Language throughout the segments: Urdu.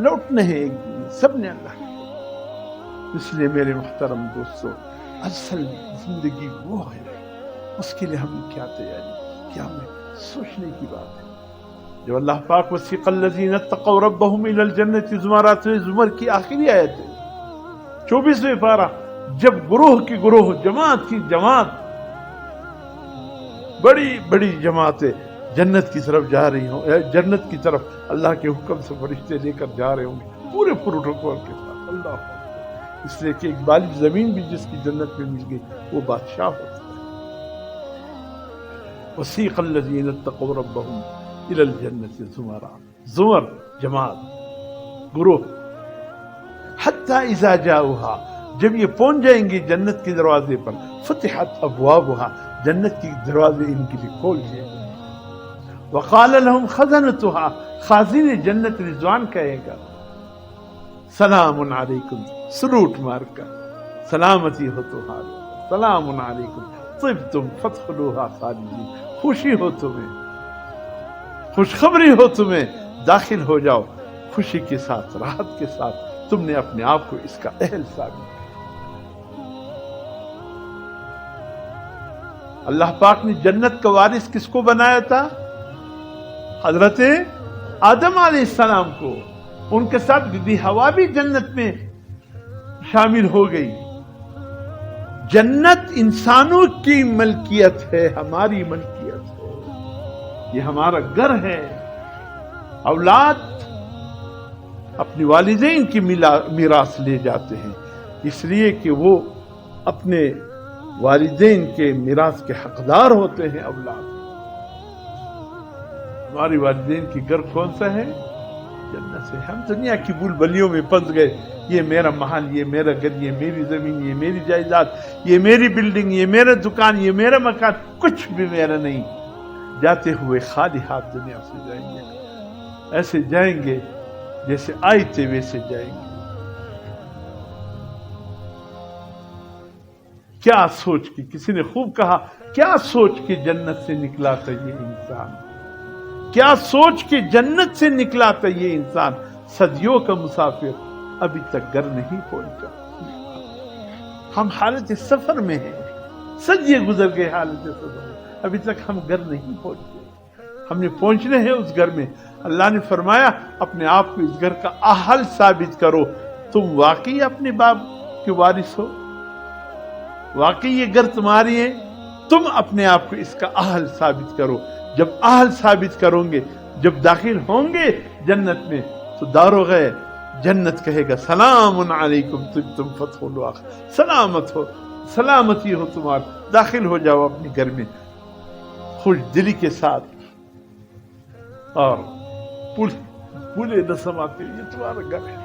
لوٹنے ہیں ایک دن سب نے اللہ کے. اس لیے میرے محترم دوستو، اصل زندگی وہ ہے، اس کے لیے ہم نے کیا تیاری، کیا ہمیں سوچنے کی بات ہے. جو اللہ پاک وسیق الذین اتقوا ربهم الی الجنۃ زمرات زمر کی آخری آیت ہے، 24ویں پارہ. جب گروہ کی گروہ، جماعت کی جماعت، بڑی بڑی جماعتیں جنت کی طرف جا رہی ہوں، جنت کی طرف اللہ کے حکم سے فرشتے لے کر جا رہے ہوں گے پورے پروٹوکول کے ساتھ. اللہ اکبر. اس لیے کہ ایک بالغ زمین بھی جس کی جنت میں مل گئی وہ بادشاہ ہوتا ہے. وسیق الذین اتقوا ربهم الی الجنۃ زمرا، زمر جماعت، گروہ. حتی اذا جاؤها، جب یہ پہنچ جائیں گے جنت کے دروازے پر، فتحت ابوابها، جنت کی دروازے ان کے لیے کھول دیے. وقال لهم خزنتها، خازن جنت رضوان کہے گا سلام علیکم، سلوٹ مار کر سلامتی ہو تمہاری، سلام علیکم طبتم فادخلوها خالدین، خوشی ہو تمہیں، خوشخبری ہو تمہیں، داخل ہو جاؤ خوشی کے ساتھ، راحت کے ساتھ. تم نے اپنے آپ کو اس کا اہل ثابت کیا. اللہ پاک نے جنت کا وارث کس کو بنایا تھا؟ حضرت آدم علیہ السلام کو. ان کے ساتھ بی بی حوا بھی جنت میں شامل ہو گئی. جنت انسانوں کی ملکیت ہے، ہماری ملکیت ہے، یہ ہمارا گھر ہے. اولاد اپنی والدین کی میراث لے جاتے ہیں، اس لیے کہ وہ اپنے والدین کے میراث کے حقدار ہوتے ہیں. اولاد، ہماری والدین کی گھر کون سا ہے؟ جنت سے. ہم دنیا کی بول بلیوں میں پھنس گئے، یہ میرا محل، یہ میرا گھر، یہ میری زمین، یہ میری جائیداد، یہ میری بلڈنگ، یہ میرا دکان، یہ میرا مکان، کچھ بھی میرا نہیں. جاتے ہوئے خالی ہاتھ دنیا سے جائیں گے. ایسے جائیں گے جیسے آئے تھے ویسے جائیں گے. کیا سوچ کے، کسی نے خوب کہا، کیا سوچ کے جنت سے نکلا تھا یہ انسان، کیا سوچ کے جنت سے نکلا تھا یہ انسان. صدیوں کا مسافر ابھی تک گھر نہیں پہنچا. ہم حالت سفر میں ہیں، صدیے گزر گئے حالت سفر میں، ابھی تک ہم گھر نہیں پہنچے. ہم نے پہنچنے ہیں اس گھر میں. اللہ نے فرمایا اپنے آپ کو اس گھر کا اہل ثابت کرو. تم واقعی اپنے باپ کے وارث ہو، واقعی یہ گھر تمہاری ہے. تم اپنے آپ کو اس کا اہل ثابت کرو. جب اہل ثابت کرو گے، جب داخل ہوں گے جنت میں، تو داروغ جنت کہے گا سلام علیکم طبتم فادخلوها، سلامت ہو، سلامتی ہو تمہار، داخل ہو جاؤ اپنے گھر میں خوش دلی کے ساتھ. اور پھولے نہ سماتے، یہ تمہارا گھر ہے.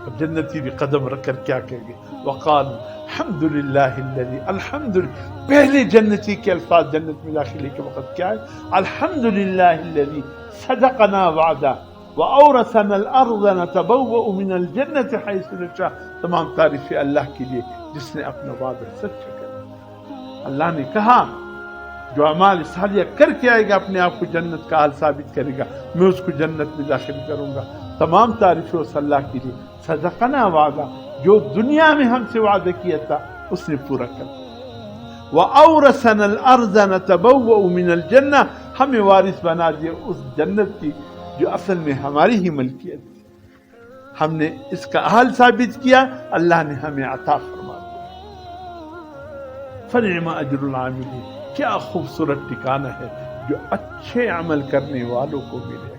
اب جنتی بھی قدم رکھ کر کیا کہیں گے؟ وقال الحمد للہ الذی، الحمد للہ، پہلے جنتی کے الفاظ جنت میں داخلے کے وقت کیا ہے؟ الحمد للہ الذی صدقنا وعدہ وَأَوْرَثَنَا الْأَرْضَ نَتَبَوَّأُ مِنَ الْجَنَّةِ حَيْثُ نَشَاءُ. تمام تعریفیں اللہ کے لیے جس نے اپنا وعدہ سچ کیا. اللہ نے کہا جو اعمال صالحہ کر کے آئے گا اپنے آپ کو جنت کا حال ثابت کرے گا، میں اس کو جنت میں داخل کروں گا. تمام تعریفیں اس اللہ کے لیے. صدقنا وعدہ، جو دنیا میں ہم سے وعدہ کیا تھا اس نے پورا کر دیا. وَأَوْرَثَنَا الْأَرْضَ نَتَبَوَّأُ مِنَ الْجَنَّةِ، ہمیں وارث بنا دیا اس جنت کی جو اصل میں ہماری ہی ملکیت تھی. ہم نے اس کا حال ثابت کیا، اللہ نے ہمیں عطا فرما دیا. فَنِعْمَ أَجْرُ الْعَامِلِينَ، کیا خوبصورت ٹھکانہ ہے جو اچھے عمل کرنے والوں کو ملے.